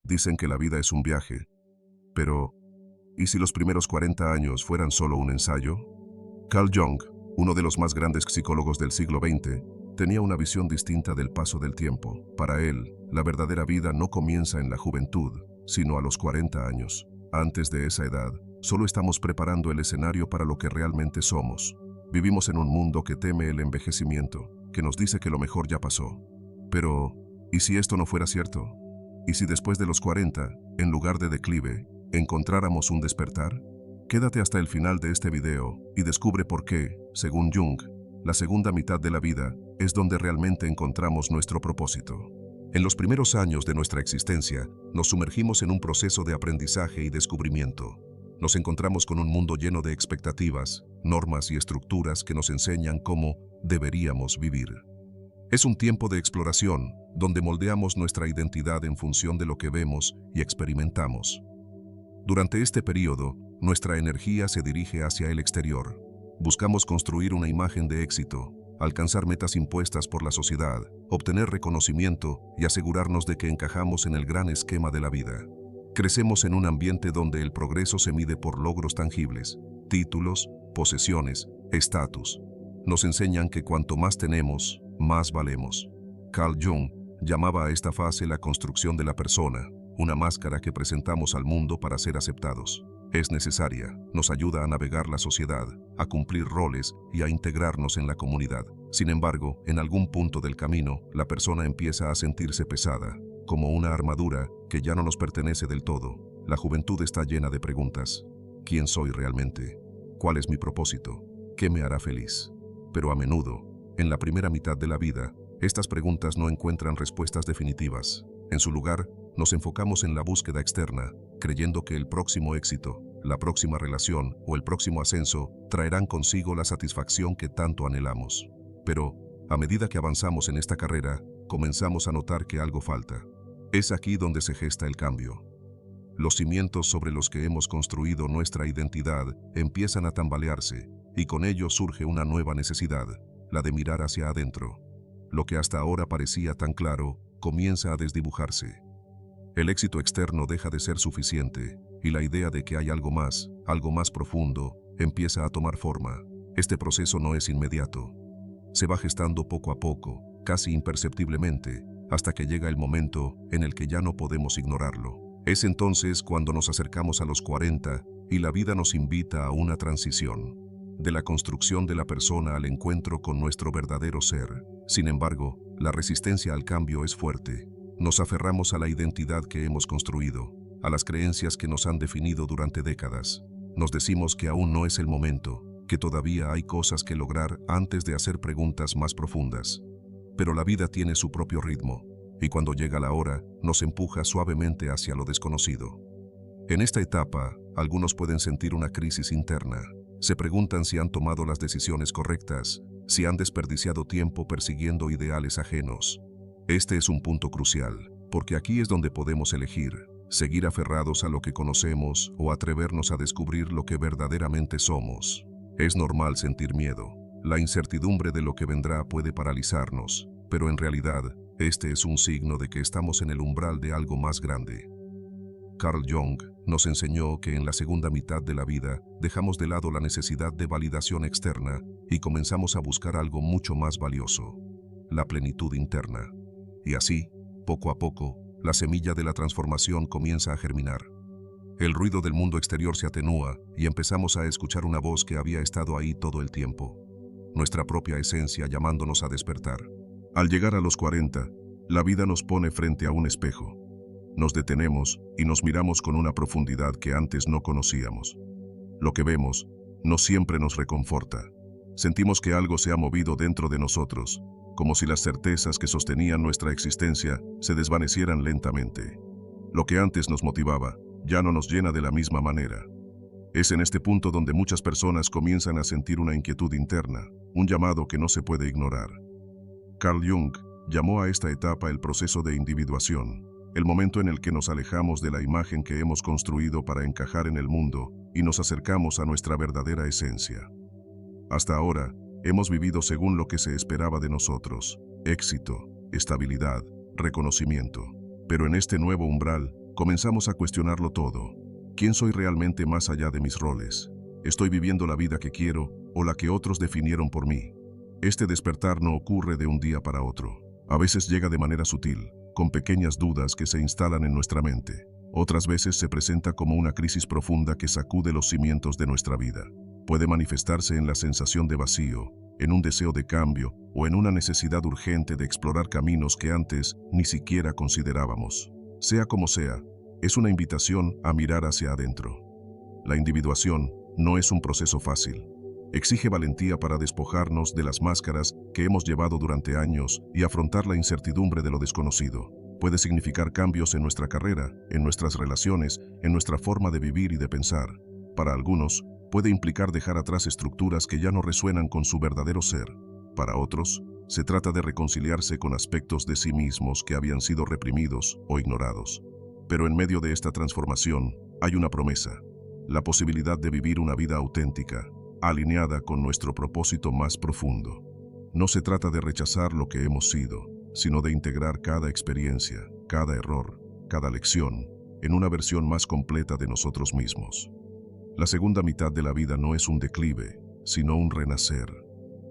Dicen que la vida es un viaje, pero ¿y si los primeros 40 años fueran solo un ensayo? Carl Jung, uno de los más grandes psicólogos del siglo XX, tenía una visión distinta del paso del tiempo. Para él, la verdadera vida no comienza en la juventud, sino a los 40 años. Antes de esa edad, solo estamos preparando el escenario para lo que realmente somos. Vivimos en un mundo que teme el envejecimiento, que nos dice que lo mejor ya pasó. Pero, ¿y si esto no fuera cierto? ¿Y si después de los 40, en lugar de declive, encontráramos un despertar? Quédate hasta el final de este video y descubre por qué, según Jung, la segunda mitad de la vida es donde realmente encontramos nuestro propósito. En los primeros años de nuestra existencia, nos sumergimos en un proceso de aprendizaje y descubrimiento. Nos encontramos con un mundo lleno de expectativas, normas y estructuras que nos enseñan cómo deberíamos vivir. Es un tiempo de exploración, donde moldeamos nuestra identidad en función de lo que vemos y experimentamos. Durante este periodo, nuestra energía se dirige hacia el exterior. Buscamos construir una imagen de éxito, alcanzar metas impuestas por la sociedad, obtener reconocimiento y asegurarnos de que encajamos en el gran esquema de la vida. Crecemos en un ambiente donde el progreso se mide por logros tangibles, títulos, posesiones, estatus. Nos enseñan que cuanto más tenemos, más valemos. Carl Jung llamaba a esta fase la construcción de la persona, una máscara que presentamos al mundo para ser aceptados. Es necesaria, nos ayuda a navegar la sociedad, a cumplir roles y a integrarnos en la comunidad. Sin embargo, en algún punto del camino, la persona empieza a sentirse pesada, como una armadura que ya no nos pertenece del todo. La juventud está llena de preguntas. ¿Quién soy realmente? ¿Cuál es mi propósito? ¿Qué me hará feliz? Pero a menudo, en la primera mitad de la vida, estas preguntas no encuentran respuestas definitivas. En su lugar, nos enfocamos en la búsqueda externa, creyendo que el próximo éxito, la próxima relación o el próximo ascenso traerán consigo la satisfacción que tanto anhelamos. Pero, a medida que avanzamos en esta carrera, comenzamos a notar que algo falta. Es aquí donde se gesta el cambio. Los cimientos sobre los que hemos construido nuestra identidad empiezan a tambalearse, y con ello surge una nueva necesidad, la de mirar hacia adentro. Lo que hasta ahora parecía tan claro, comienza a desdibujarse. El éxito externo deja de ser suficiente, y la idea de que hay algo más profundo, empieza a tomar forma. Este proceso no es inmediato. Se va gestando poco a poco, casi imperceptiblemente, hasta que llega el momento en el que ya no podemos ignorarlo. Es entonces cuando nos acercamos a los 40 y la vida nos invita a una transición, de la construcción de la persona al encuentro con nuestro verdadero ser. Sin embargo, la resistencia al cambio es fuerte. Nos aferramos a la identidad que hemos construido, a las creencias que nos han definido durante décadas. Nos decimos que aún no es el momento, que todavía hay cosas que lograr antes de hacer preguntas más profundas. Pero la vida tiene su propio ritmo, y cuando llega la hora, nos empuja suavemente hacia lo desconocido. En esta etapa, algunos pueden sentir una crisis interna. Se preguntan si han tomado las decisiones correctas, si han desperdiciado tiempo persiguiendo ideales ajenos. Este es un punto crucial, porque aquí es donde podemos elegir, seguir aferrados a lo que conocemos o atrevernos a descubrir lo que verdaderamente somos. Es normal sentir miedo. La incertidumbre de lo que vendrá puede paralizarnos, pero en realidad, este es un signo de que estamos en el umbral de algo más grande. Carl Jung nos enseñó que en la segunda mitad de la vida dejamos de lado la necesidad de validación externa y comenzamos a buscar algo mucho más valioso, la plenitud interna. Y así, poco a poco, la semilla de la transformación comienza a germinar. El ruido del mundo exterior se atenúa y empezamos a escuchar una voz que había estado ahí todo el tiempo, nuestra propia esencia llamándonos a despertar. Al llegar a los 40, la vida nos pone frente a un espejo. Nos detenemos y nos miramos con una profundidad que antes no conocíamos. Lo que vemos no siempre nos reconforta. Sentimos que algo se ha movido dentro de nosotros, como si las certezas que sostenían nuestra existencia se desvanecieran lentamente. Lo que antes nos motivaba ya no nos llena de la misma manera. Es en este punto donde muchas personas comienzan a sentir una inquietud interna, un llamado que no se puede ignorar. Carl Jung llamó a esta etapa el proceso de individuación, el momento en el que nos alejamos de la imagen que hemos construido para encajar en el mundo y nos acercamos a nuestra verdadera esencia. Hasta ahora, hemos vivido según lo que se esperaba de nosotros: éxito, estabilidad, reconocimiento. Pero en este nuevo umbral, Comenzamos a cuestionarlo todo. ¿Quién soy realmente más allá de mis roles? ¿Estoy viviendo la vida que quiero o la que otros definieron por mí? Este despertar no ocurre de un día para otro. A veces llega de manera sutil, con pequeñas dudas que se instalan en nuestra mente. Otras veces se presenta como una crisis profunda que sacude los cimientos de nuestra vida. Puede manifestarse en la sensación de vacío, en un deseo de cambio o en una necesidad urgente de explorar caminos que antes ni siquiera considerábamos. Sea como sea, es una invitación a mirar hacia adentro. La individuación no es un proceso fácil. Exige valentía para despojarnos de las máscaras que hemos llevado durante años y afrontar la incertidumbre de lo desconocido. Puede significar cambios en nuestra carrera, en nuestras relaciones, en nuestra forma de vivir y de pensar. Para algunos, puede implicar dejar atrás estructuras que ya no resuenan con su verdadero ser. Para otros, se trata de reconciliarse con aspectos de sí mismos que habían sido reprimidos o ignorados. Pero en medio de esta transformación, hay una promesa: la posibilidad de vivir una vida auténtica, alineada con nuestro propósito más profundo. No se trata de rechazar lo que hemos sido, sino de integrar cada experiencia, cada error, cada lección, en una versión más completa de nosotros mismos. La segunda mitad de la vida no es un declive, sino un renacer.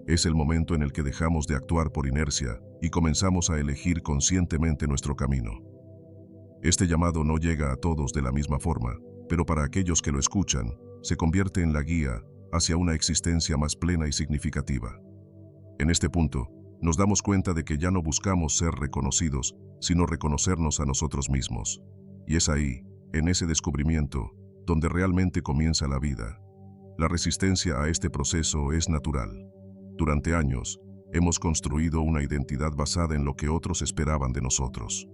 Es el momento en el que dejamos de actuar por inercia y comenzamos a elegir conscientemente nuestro camino. Este llamado no llega a todos de la misma forma, pero para aquellos que lo escuchan, se convierte en la guía hacia una existencia más plena y significativa. En este punto, nos damos cuenta de que ya no buscamos ser reconocidos, sino reconocernos a nosotros mismos. Y es ahí, en ese descubrimiento, donde realmente comienza la vida. La resistencia a este proceso es natural. Durante años, hemos construido una identidad basada en lo que otros esperaban de nosotros.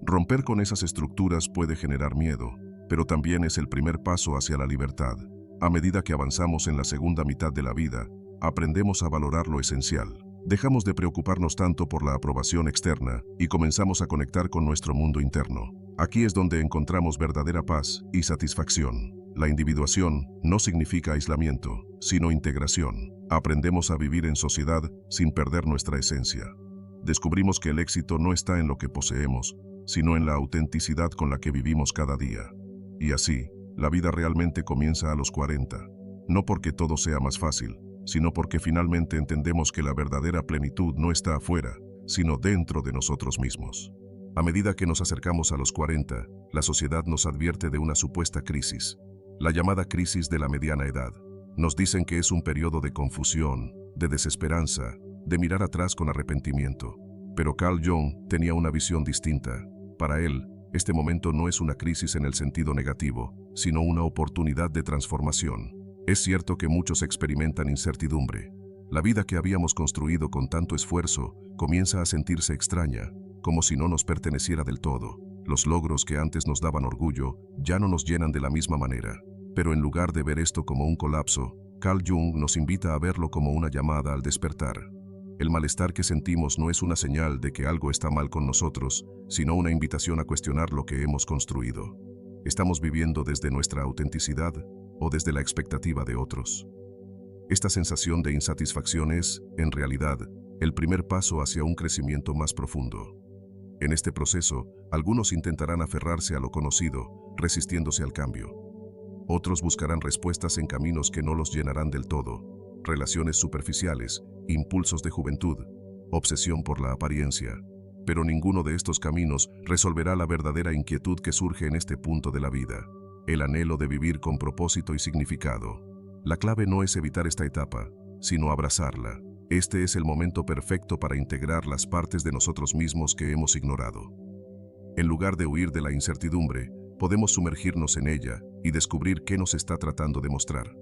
Romper con esas estructuras puede generar miedo, pero también es el primer paso hacia la libertad. A medida que avanzamos en la segunda mitad de la vida, aprendemos a valorar lo esencial. Dejamos de preocuparnos tanto por la aprobación externa y comenzamos a conectar con nuestro mundo interno. Aquí es donde encontramos verdadera paz y satisfacción. La individuación no significa aislamiento, sino integración. Aprendemos a vivir en sociedad sin perder nuestra esencia. Descubrimos que el éxito no está en lo que poseemos, sino en la autenticidad con la que vivimos cada día. Y así, la vida realmente comienza a los 40. No porque todo sea más fácil, sino porque finalmente entendemos que la verdadera plenitud no está afuera, sino dentro de nosotros mismos. A medida que nos acercamos a los 40, la sociedad nos advierte de una supuesta crisis, la llamada crisis de la mediana edad. Nos dicen que es un periodo de confusión, de desesperanza, de mirar atrás con arrepentimiento. Pero Carl Jung tenía una visión distinta. Para él, este momento no es una crisis en el sentido negativo, sino una oportunidad de transformación. Es cierto que muchos experimentan incertidumbre. La vida que habíamos construido con tanto esfuerzo comienza a sentirse extraña, como si no nos perteneciera del todo. Los logros que antes nos daban orgullo ya no nos llenan de la misma manera. Pero en lugar de ver esto como un colapso, Carl Jung nos invita a verlo como una llamada al despertar. El malestar que sentimos no es una señal de que algo está mal con nosotros, sino una invitación a cuestionar lo que hemos construido. ¿Estamos viviendo desde nuestra autenticidad o desde la expectativa de otros? Esta sensación de insatisfacción es, en realidad, el primer paso hacia un crecimiento más profundo. En este proceso, algunos intentarán aferrarse a lo conocido, resistiéndose al cambio. Otros buscarán respuestas en caminos que no los llenarán del todo: relaciones superficiales, impulsos de juventud, obsesión por la apariencia. Pero ninguno de estos caminos resolverá la verdadera inquietud que surge en este punto de la vida: el anhelo de vivir con propósito y significado. La clave no es evitar esta etapa, sino abrazarla. Este es el momento perfecto para integrar las partes de nosotros mismos que hemos ignorado. En lugar de huir de la incertidumbre, podemos sumergirnos en ella y descubrir qué nos está tratando de mostrar.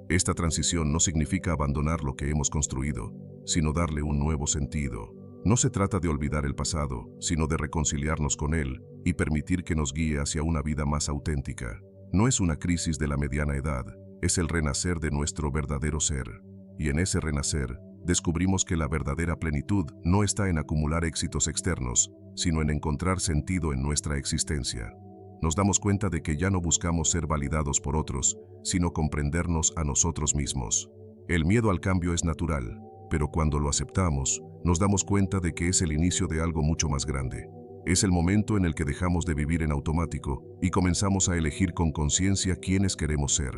Esta transición no significa abandonar lo que hemos construido, sino darle un nuevo sentido. No se trata de olvidar el pasado, sino de reconciliarnos con él y permitir que nos guíe hacia una vida más auténtica. No es una crisis de la mediana edad, es el renacer de nuestro verdadero ser. Y en ese renacer, descubrimos que la verdadera plenitud no está en acumular éxitos externos, sino en encontrar sentido en nuestra existencia. Nos damos cuenta de que ya no buscamos ser validados por otros, sino comprendernos a nosotros mismos. El miedo al cambio es natural, pero cuando lo aceptamos, nos damos cuenta de que es el inicio de algo mucho más grande. Es el momento en el que dejamos de vivir en automático y comenzamos a elegir con conciencia quiénes queremos ser.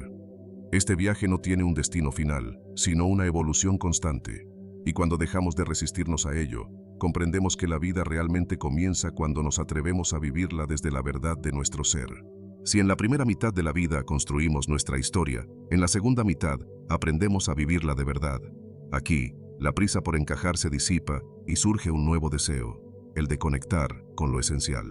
Este viaje no tiene un destino final, sino una evolución constante. Y cuando dejamos de resistirnos a ello, comprendemos que la vida realmente comienza cuando nos atrevemos a vivirla desde la verdad de nuestro ser. Si en la primera mitad de la vida construimos nuestra historia, en la segunda mitad aprendemos a vivirla de verdad. Aquí, la prisa por encajar se disipa y surge un nuevo deseo, el de conectar con lo esencial.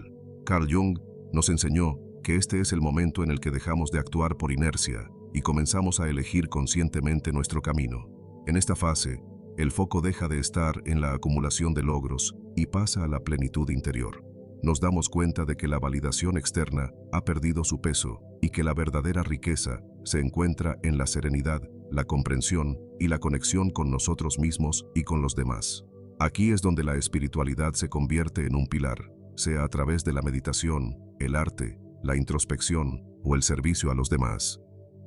Carl Jung nos enseñó que este es el momento en el que dejamos de actuar por inercia y comenzamos a elegir conscientemente nuestro camino. En esta fase, el foco deja de estar en la acumulación de logros y pasa a la plenitud interior. Nos damos cuenta de que la validación externa ha perdido su peso y que la verdadera riqueza se encuentra en la serenidad, la comprensión y la conexión con nosotros mismos y con los demás. Aquí es donde la espiritualidad se convierte en un pilar, sea a través de la meditación, el arte, la introspección o el servicio a los demás.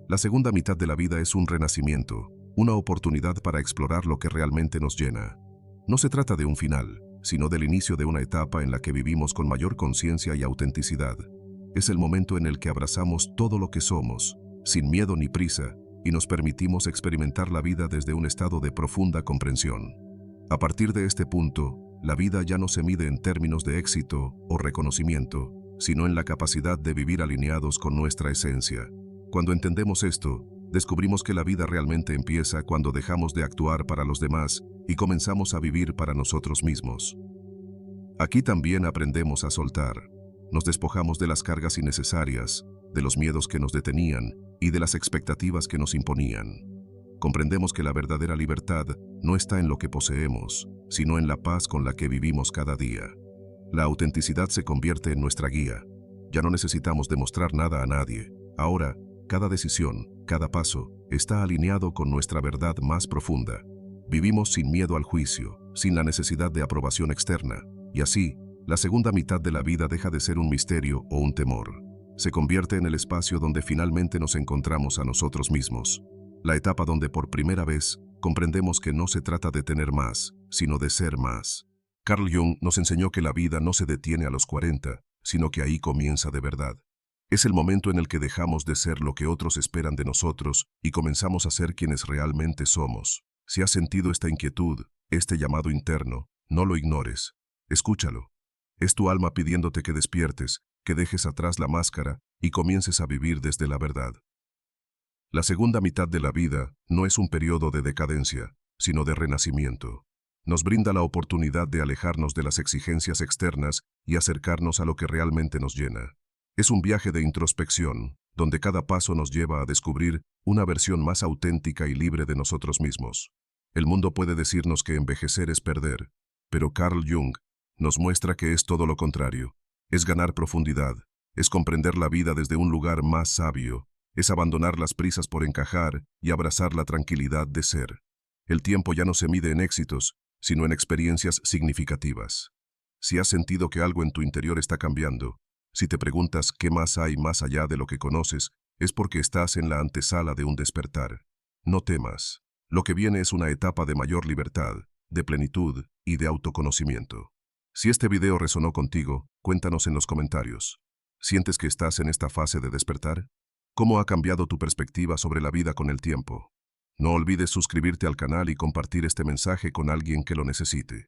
La segunda mitad de la vida es un renacimiento, una oportunidad para explorar lo que realmente nos llena. No se trata de un final, sino del inicio de una etapa en la que vivimos con mayor conciencia y autenticidad. Es el momento en el que abrazamos todo lo que somos, sin miedo ni prisa, y nos permitimos experimentar la vida desde un estado de profunda comprensión. A partir de este punto, la vida ya no se mide en términos de éxito o reconocimiento, sino en la capacidad de vivir alineados con nuestra esencia. Cuando entendemos esto, descubrimos que la vida realmente empieza cuando dejamos de actuar para los demás y comenzamos a vivir para nosotros mismos. Aquí también aprendemos a soltar. Nos despojamos de las cargas innecesarias, de los miedos que nos detenían y de las expectativas que nos imponían. Comprendemos que la verdadera libertad no está en lo que poseemos, sino en la paz con la que vivimos cada día. La autenticidad se convierte en nuestra guía. Ya no necesitamos demostrar nada a nadie. Ahora, cada decisión, cada paso, está alineado con nuestra verdad más profunda. Vivimos sin miedo al juicio, sin la necesidad de aprobación externa, y así, la segunda mitad de la vida deja de ser un misterio o un temor. Se convierte en el espacio donde finalmente nos encontramos a nosotros mismos. La etapa donde por primera vez comprendemos que no se trata de tener más, sino de ser más. Carl Jung nos enseñó que la vida no se detiene a los 40, sino que ahí comienza de verdad. Es el momento en el que dejamos de ser lo que otros esperan de nosotros y comenzamos a ser quienes realmente somos. Si has sentido esta inquietud, este llamado interno, no lo ignores. Escúchalo. Es tu alma pidiéndote que despiertes, que dejes atrás la máscara y comiences a vivir desde la verdad. La segunda mitad de la vida no es un periodo de decadencia, sino de renacimiento. Nos brinda la oportunidad de alejarnos de las exigencias externas y acercarnos a lo que realmente nos llena. Es un viaje de introspección, donde cada paso nos lleva a descubrir una versión más auténtica y libre de nosotros mismos. El mundo puede decirnos que envejecer es perder, pero Carl Jung nos muestra que es todo lo contrario. Es ganar profundidad, es comprender la vida desde un lugar más sabio, es abandonar las prisas por encajar y abrazar la tranquilidad de ser. El tiempo ya no se mide en éxitos, sino en experiencias significativas. Si has sentido que algo en tu interior está cambiando, si te preguntas qué más hay más allá de lo que conoces, es porque estás en la antesala de un despertar. No temas. Lo que viene es una etapa de mayor libertad, de plenitud y de autoconocimiento. Si este video resonó contigo, cuéntanos en los comentarios. ¿Sientes que estás en esta fase de despertar? ¿Cómo ha cambiado tu perspectiva sobre la vida con el tiempo? No olvides suscribirte al canal y compartir este mensaje con alguien que lo necesite.